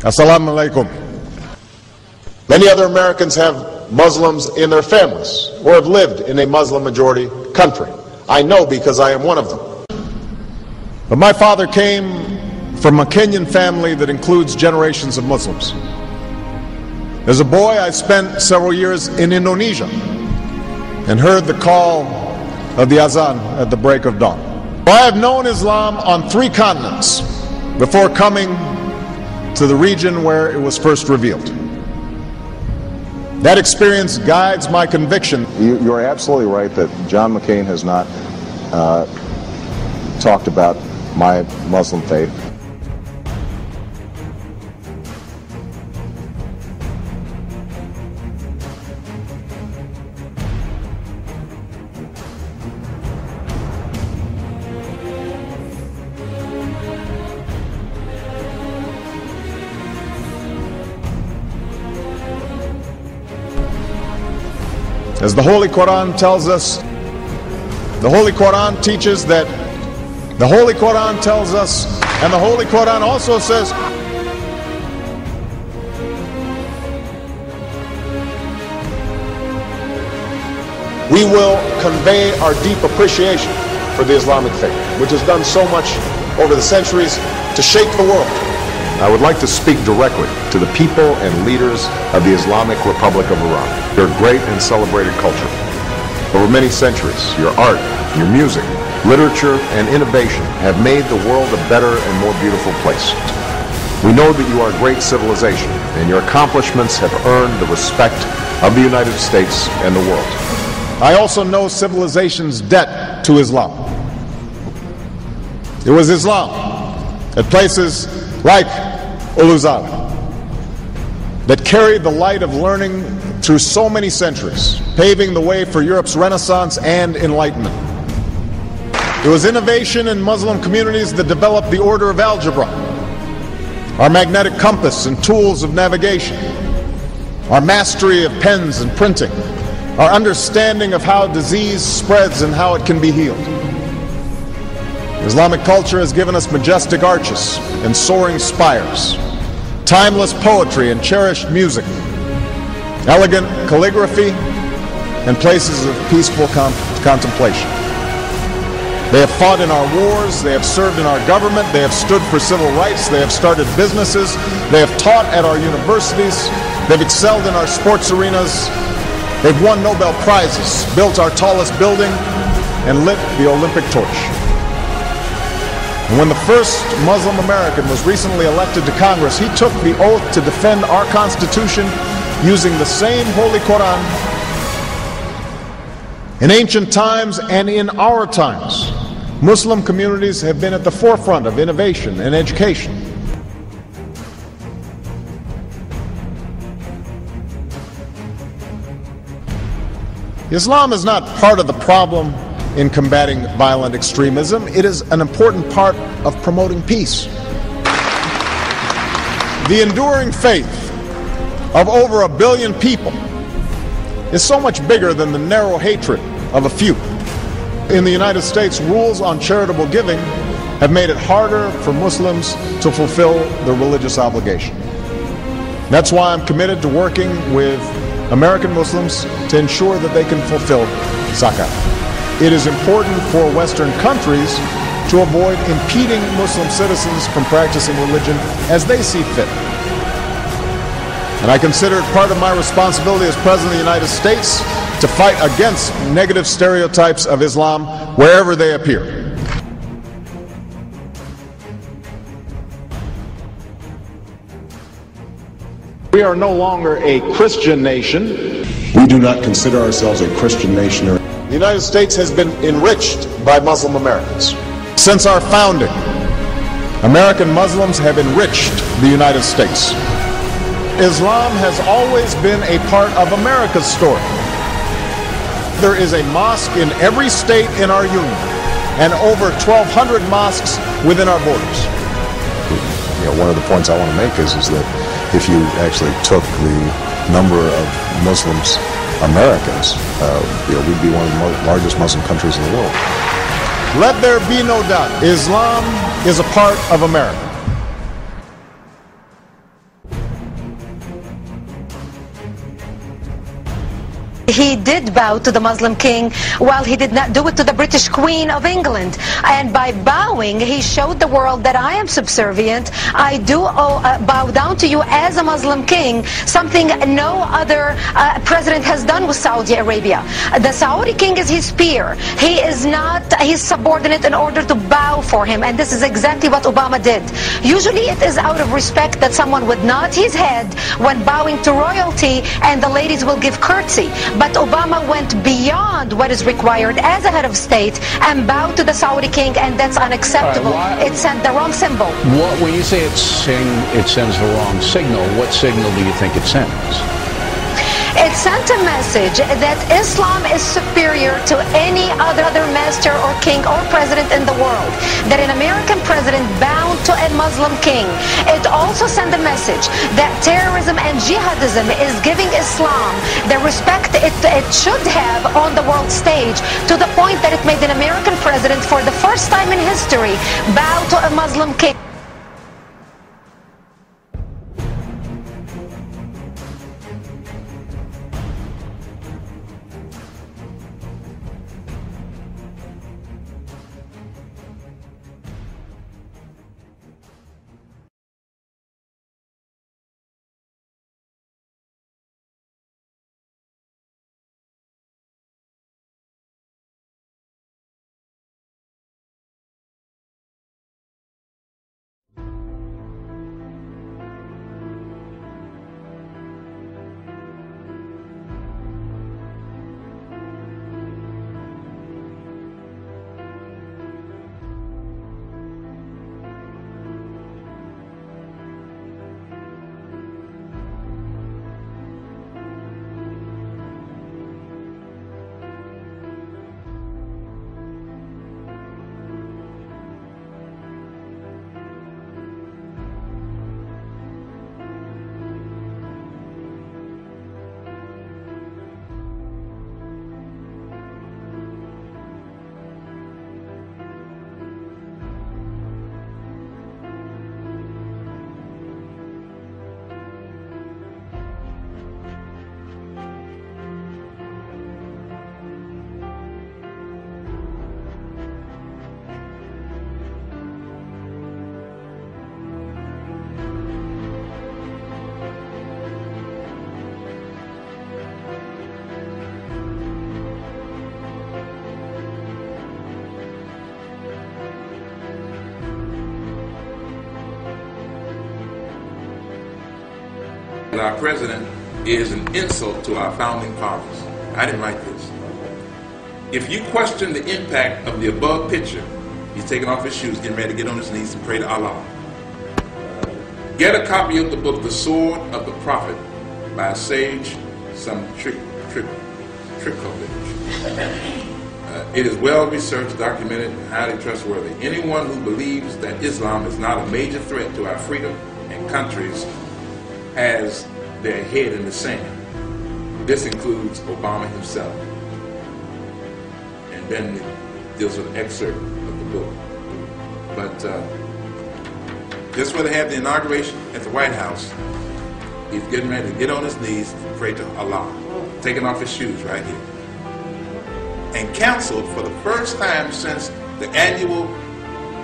Assalamu alaikum. Many other Americans have Muslims in their families or have lived in a Muslim majority country. I know because I am one of them. But my father came from a Kenyan family that includes generations of Muslims. As a boy, I spent several years in Indonesia and heard the call of the azan at the break of dawn. I have known Islam on 3 continents before coming to the region where it was first revealed. That experience guides my conviction. You're absolutely right that John McCain has not talked about my Muslim faith. As the Holy Quran tells us, the Holy Quran teaches that, the Holy Quran tells us, and the Holy Quran also says, we will convey our deep appreciation for the Islamic faith, which has done so much over the centuries to shape the world. I would like to speak directly to the people and leaders of the Islamic Republic of Iran. Their great and celebrated culture. Over many centuries, your art, your music, literature, and innovation have made the world a better and more beautiful place. We know that you are a great civilization, and your accomplishments have earned the respect of the United States and the world. I also know civilization's debt to Islam. It was Islam at places like Uluzala that carried the light of learning through so many centuries, paving the way for Europe's Renaissance and Enlightenment. It was innovation in Muslim communities that developed the order of algebra, our magnetic compass and tools of navigation, our mastery of pens and printing, our understanding of how disease spreads and how it can be healed. Islamic culture has given us majestic arches and soaring spires, timeless poetry and cherished music, elegant calligraphy, and places of peaceful contemplation. They have fought in our wars, they have served in our government, they have stood for civil rights, they have started businesses, they have taught at our universities, they've excelled in our sports arenas, they've won Nobel Prizes, built our tallest building, and lit the Olympic torch. And when the first Muslim American was recently elected to Congress, he took the oath to defend our Constitution using the same Holy Quran. In ancient times and in our times, Muslim communities have been at the forefront of innovation and education. Islam is not part of the problem in combating violent extremism. It is an important part of promoting peace. The enduring faith of over 1 billion people is so much bigger than the narrow hatred of a few. In the United States, rules on charitable giving have made it harder for Muslims to fulfill their religious obligation. That's why I'm committed to working with American Muslims to ensure that they can fulfill zakat. It is important for Western countries to avoid impeding Muslim citizens from practicing religion as they see fit. And I consider it part of my responsibility as President of the United States to fight against negative stereotypes of Islam wherever they appear. We are no longer a Christian nation. We do not consider ourselves a Christian nation. The United States has been enriched by Muslim Americans. Since our founding, American Muslims have enriched the United States. Islam has always been a part of America's story. There is a mosque in every state in our union, and over 1,200 mosques within our borders. One of the points I want to make is that if you actually took the number of Muslims Americans, we'd be one of the largest Muslim countries in the world. Let there be no doubt, Islam is a part of America. He did bow to the Muslim king, while he did not do it to the British Queen of England. And by bowing, he showed the world that I am subservient. I do bow down to you as a Muslim king, something no other president has done with Saudi Arabia. The Saudi king is his peer. He is not his subordinate in order to bow for him. And this is exactly what Obama did. Usually it is out of respect that someone would nod his head when bowing to royalty, and the ladies will give curtsy. But Obama went beyond what is required as a head of state and bowed to the Saudi king, and that's unacceptable. It sent the wrong symbol. When you say it sends the wrong signal, what signal do you think it sends? It sent a message that Islam is superior to any other master or king or president in the world, that an American president bowed to a Muslim king. It also sent a message that terrorism and jihadism is giving Islam the respect it should have on the world stage, to the point that it made an American president, for the first time in history, bow to a Muslim king. Our president is an insult to our founding fathers. I didn't write this. If you question the impact of the above picture, he's taking off his shoes, getting ready to get on his knees and pray to Allah. Get a copy of the book, The Sword of the Prophet, by a sage, some Trickovic. It is well researched, documented, and highly trustworthy. Anyone who believes that Islam is not a major threat to our freedom and countries has their head in the sand. This includes Obama himself. And then there's an excerpt of the book. But just where they have the inauguration at the White House, he's getting ready to get on his knees and pray to Allah, taking off his shoes right here. And canceled for the first time since the annual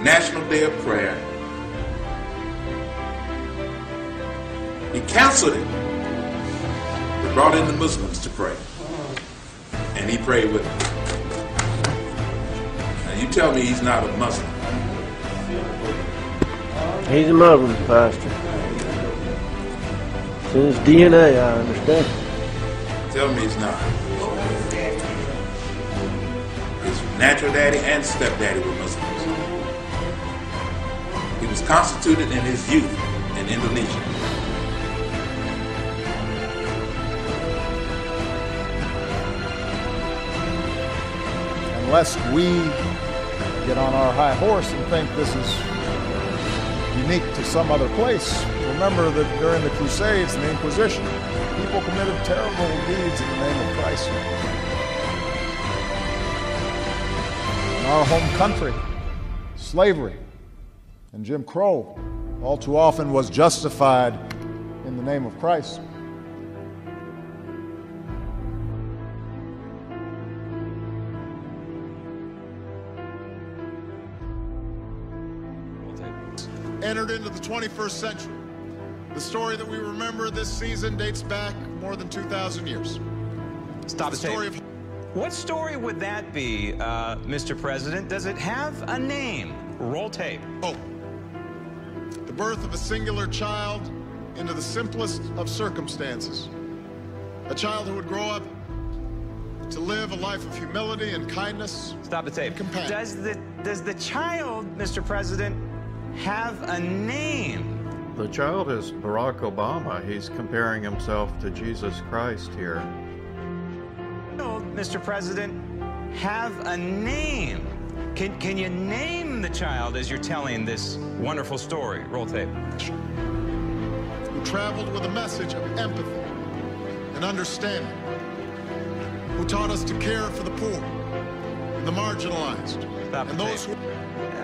National Day of Prayer. He canceled it. He brought in the Muslims to pray. And he prayed with them. Now you tell me he's not a Muslim. He's a Muslim, Pastor. It's in his DNA, I understand. Tell me he's not. His natural daddy and stepdaddy were Muslims. He was constituted in his youth in Indonesia. Lest we get on our high horse and think this is unique to some other place. Remember that during the Crusades and the Inquisition, people committed terrible deeds in the name of Christ. In our home country, slavery and Jim Crow all too often was justified in the name of Christ. entered into the 21st century. The story that we remember this season dates back more than 2,000 years. Stop the tape. What story would that be, Mr. President? Does it have a name? Roll tape. Oh, the birth of a singular child into the simplest of circumstances. A child who would grow up to live a life of humility and kindness. Stop the tape. And compassion. Does the child, Mr. President, have a name? The child is Barack Obama. He's comparing himself to Jesus Christ here. Mr. President, have a name. Can you name the child as you're telling this wonderful story? Roll tape. Who traveled with a message of empathy and understanding. Who taught us to care for the poor and the marginalized. Stop and the those tape. who...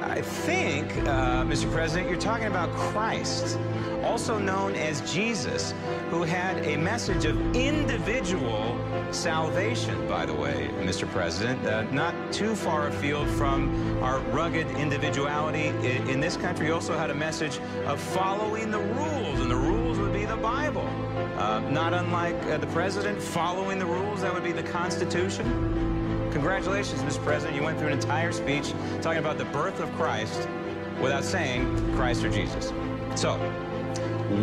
I think, Mr. President, you're talking about Christ, also known as Jesus, who had a message of individual salvation, by the way, Mr. President, not too far afield from our rugged individuality in this country. He also had a message of following the rules, and the rules would be the Bible. Not unlike the President following the rules, that would be the Constitution. Congratulations, Mr. President. You went through an entire speech talking about the birth of Christ without saying Christ or Jesus. So,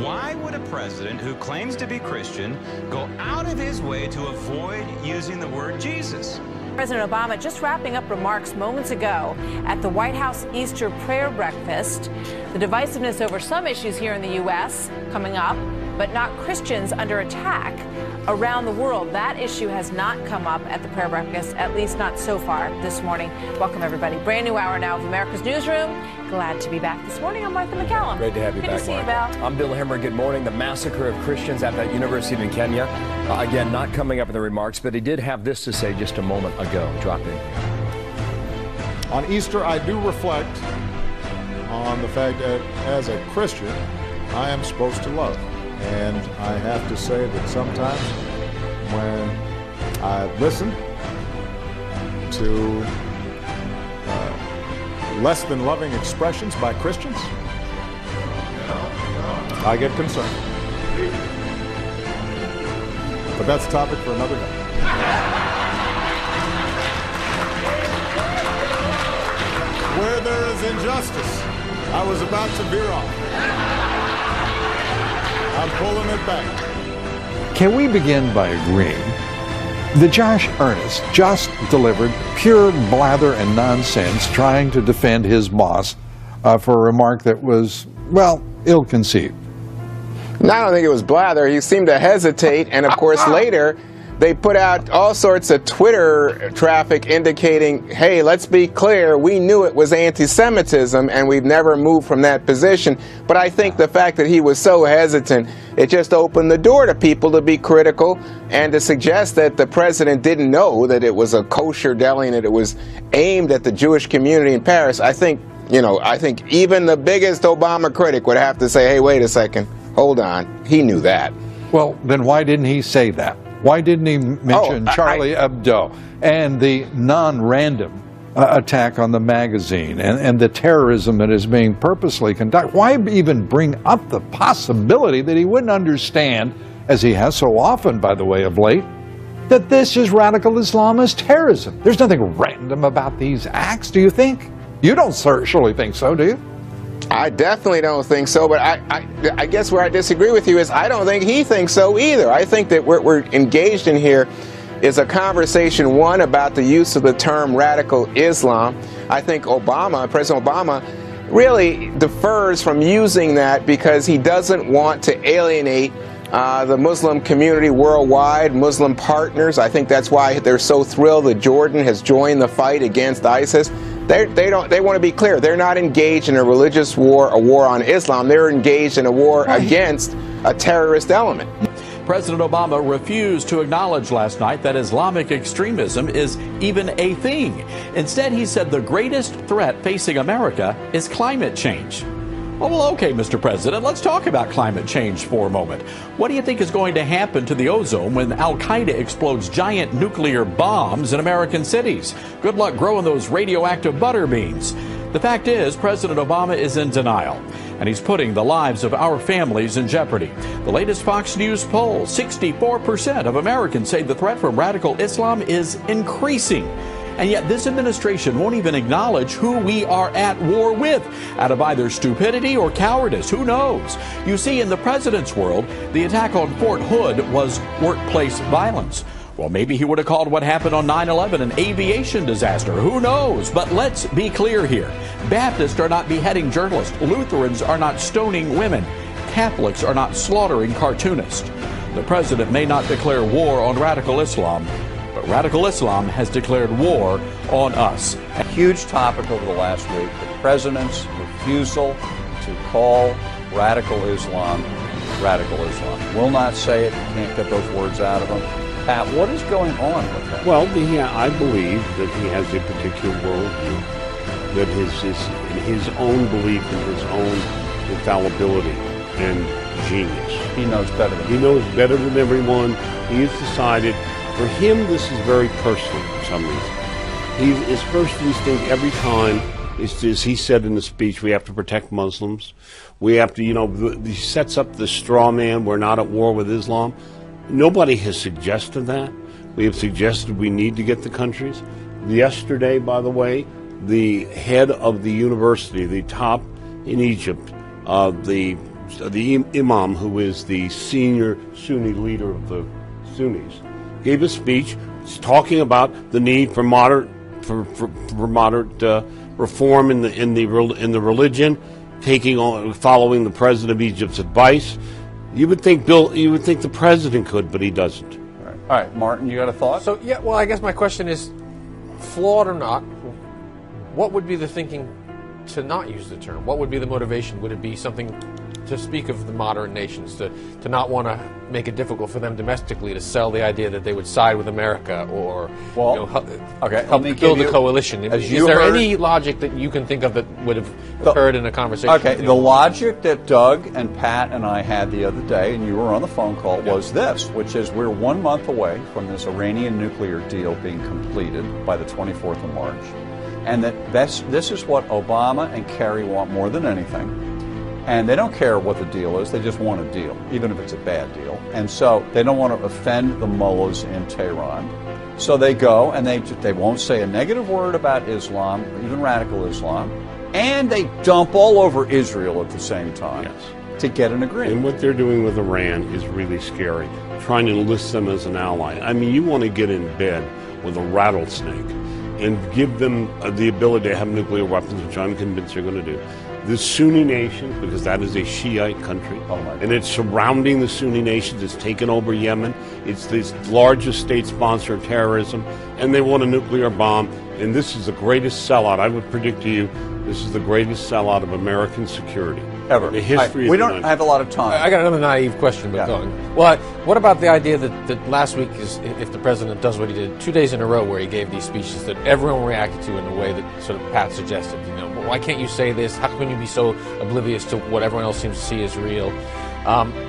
why would a president who claims to be Christian go out of his way to avoid using the word Jesus? President Obama just wrapping up remarks moments ago at the White House Easter prayer breakfast. The divisiveness over some issues here in the U.S. coming up, but not Christians under attack around the world. That issue has not come up at the prayer breakfast, at least not so far this morning. Welcome, everybody. Brand new hour now of America's Newsroom. Glad to be back this morning. I'm Martha McCallum. Great to have you Good back, to see Martha. you, Val. I'm Bill Hemmer. Good morning. The massacre of Christians at that university in Kenya. Again, not coming up in the remarks, but he did have this to say just a moment ago. Drop in. On Easter, I do reflect on the fact that as a Christian, I am supposed to love. And I have to say that sometimes when I listen to less than loving expressions by Christians, I get concerned. But that's a topic for another day. Where there is injustice, I was about to veer off. I'm pulling it back. Can we begin by agreeing that Josh Earnest just delivered pure blather and nonsense trying to defend his boss for a remark that was, well, ill-conceived? No, I don't think it was blather. He seemed to hesitate, and of course later they put out all sorts of Twitter traffic indicating, hey, let's be clear, we knew it was anti-Semitism and we've never moved from that position. But I think the fact that he was so hesitant, it just opened the door to people to be critical and to suggest that the president didn't know that it was a kosher deli and that it was aimed at the Jewish community in Paris. I think even the biggest Obama critic would have to say, hey, wait a second, hold on, he knew that. Well, then why didn't he say that? Why didn't he mention Charlie Hebdo and the non-random attack on the magazine and the terrorism that is being purposely conducted? Why even bring up the possibility that he wouldn't understand, as he has so often, by the way, of late, that this is radical Islamist terrorism? There's nothing random about these acts, do you think? You don't surely think so, do you? I definitely don't think so, but I guess where I disagree with you is I don't think he thinks so either. I think that what we're engaged in here is a conversation, one, about the use of the term radical Islam. I think President Obama, really defers from using that because he doesn't want to alienate the Muslim community worldwide, Muslim partners. I think that's why they're so thrilled that Jordan has joined the fight against ISIS. They want to be clear. They're not engaged in a religious war, a war on Islam. They're engaged in a war against a terrorist element. President Obama refused to acknowledge last night that Islamic extremism is even a thing. Instead, he said the greatest threat facing America is climate change. Well, okay, Mr. President, let's talk about climate change for a moment. What do you think is going to happen to the ozone when Al-Qaeda explodes giant nuclear bombs in American cities? Good luck growing those radioactive butter beans. The fact is, President Obama is in denial. and he's putting the lives of our families in jeopardy. The latest Fox News poll, 64% of Americans say the threat from radical Islam is increasing. And yet this administration won't even acknowledge who we are at war with, out of either stupidity or cowardice. Who knows? You see, in the president's world, the attack on Fort Hood was workplace violence. Well, maybe he would have called what happened on 9/11 an aviation disaster. Who knows? But let's be clear here. Baptists are not beheading journalists. Lutherans are not stoning women. Catholics are not slaughtering cartoonists. The president may not declare war on radical Islam, but radical Islam has declared war on us. A huge topic over the last week, the president's refusal to call radical Islam. Will not say it, can't get those words out of him. Pat, what is going on with that? Well, I believe that he has a particular worldview, that his own belief in his own infallibility and genius. He knows better than He knows better than everyone. He has decided. For him, this is very personal for some reason. His first instinct every time is, as he said in the speech, we have to protect Muslims. We have to, he sets up the straw man, we're not at war with Islam. Nobody has suggested that. We have suggested we need to get the countries. Yesterday, by the way, the head of the university, the top in Egypt, the imam, who is the senior Sunni leader of the Sunnis, gave a speech talking about the need for moderate reform in the religion, following the president of Egypt's advice. You would think the president could, but he doesn't. All right, Martin, you got a thought? So yeah, well, I guess my question is, flawed or not, what would be the thinking to not use the term? What would be the motivation? Would it be something to speak of the modern nations, to not want to make it difficult for them domestically to sell the idea that they would side with America or help build a coalition? Is there any logic that you can think of that would have occurred in a conversation? Okay, the logic that Doug and Pat and I had the other day, and you were on the phone call, was this, which is we're 1 month away from this Iranian nuclear deal being completed by the 24th of March, and this is what Obama and Kerry want more than anything. And they don't care what the deal is, they just want a deal, even if it's a bad deal. And so they don't want to offend the mullahs in Tehran. So they go and they won't say a negative word about Islam, even radical Islam, and they dump all over Israel at the same time to get an agreement. And what they're doing with Iran is really scary, trying to enlist them as an ally. I mean, you want to get in bed with a rattlesnake and give them the ability to have nuclear weapons, which I'm convinced they're going to do. The Sunni nation, because that is a Shiite country, and it's surrounding the Sunni nations. It's taken over Yemen. It's the largest state sponsor of terrorism, and they want a nuclear bomb. And this is the greatest sellout. I would predict to you, this is the greatest sellout of American security ever. In the history. We don't have a lot of time. I got another naive question, but go on. Well, what about the idea that last week, is if the president does what he did 2 days in a row where he gave these speeches that everyone reacted to in a way that sort of Pat suggested, why can't you say this? How can you be so oblivious to what everyone else seems to see as real?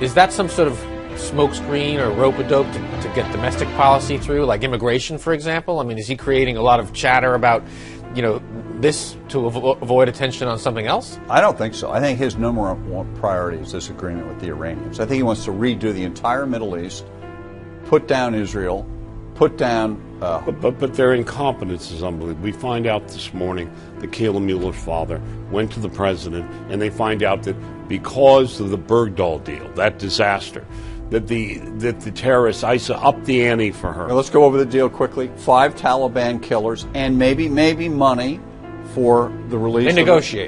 Is that some sort of smokescreen or rope-a-dope to get domestic policy through, like immigration, for example? I mean, is he creating a lot of chatter about, this to avoid attention on something else? I don't think so. I think his number one priority is this agreement with the Iranians. I think he wants to redo the entire Middle East, put down Israel, put down... But their incompetence is unbelievable. We find out this morning that Kayla Mueller's father went to the president, and they find out that because of the Bergdahl deal, that disaster, that the terrorists ISIS upped the ante for her. Now let's go over the deal quickly. 5 Taliban killers, and maybe money for the release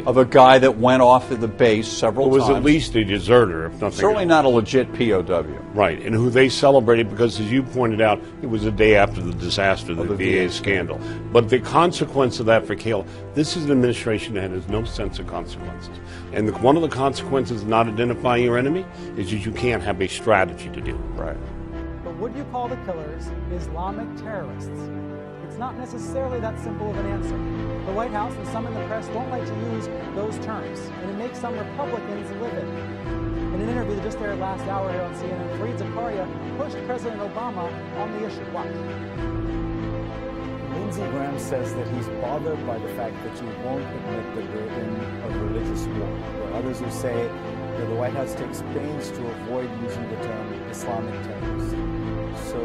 of a guy that went off of the base several times. Who was at least a deserter, if nothing Certainly else. not a legit POW. Right, and who they celebrated because, as you pointed out, it was the day after the disaster, the VA scandal. But the consequence of that for Kayla, this is an administration that has no sense of consequences. And one of the consequences of not identifying your enemy is that you can't have a strategy to deal with it. Right. But would you call the killers Islamic terrorists? It's not necessarily that simple of an answer. The White House and some in the press don't like to use those terms, and it makes some Republicans livid. In an interview that just aired last hour here on CNN, Fareed Zakaria pushed President Obama on the issue. Watch. Lindsey Graham says that he's bothered by the fact that you won't admit that we're in a religious war. There are others who say that the White House takes pains to avoid using the term Islamic terrorist. So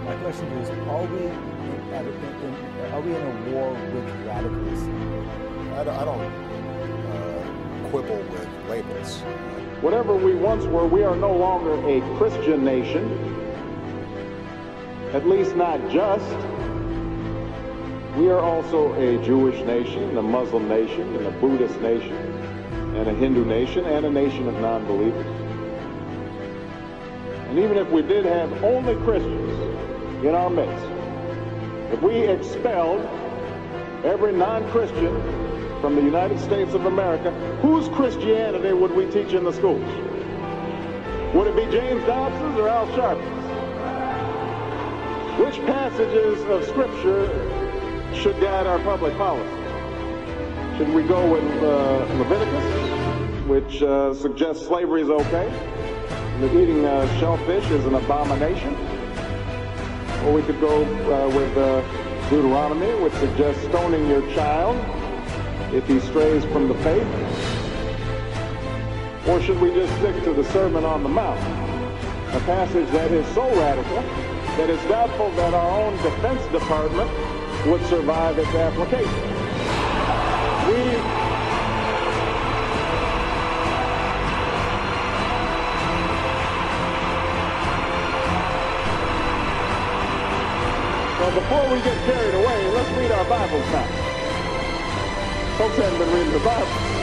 my question to you is, are we in a war with radicalism? I don't quibble with labels. Whatever we once were, we are no longer a Christian nation, at least not just. We are also a Jewish nation, a Muslim nation, and a Buddhist nation, and a Hindu nation, and a nation of non-believers. And even if we did have only Christians in our midst, if we expelled every non-Christian from the United States of America, whose Christianity would we teach in the schools? Would it be James Dobson's or Al Sharpton's? Which passages of Scripture should guide our public policy? Should we go with Leviticus, which suggests slavery is okay, that eating shellfish is an abomination? Or we could go with Deuteronomy, which suggests stoning your child if he strays from the faith? Or should we just stick to the Sermon on the Mount, a passage that is so radical that it's doubtful that our own Defense Department would survive its application? Well, before we get carried away, let's read our Bibles now. Folks haven't been reading the Bible.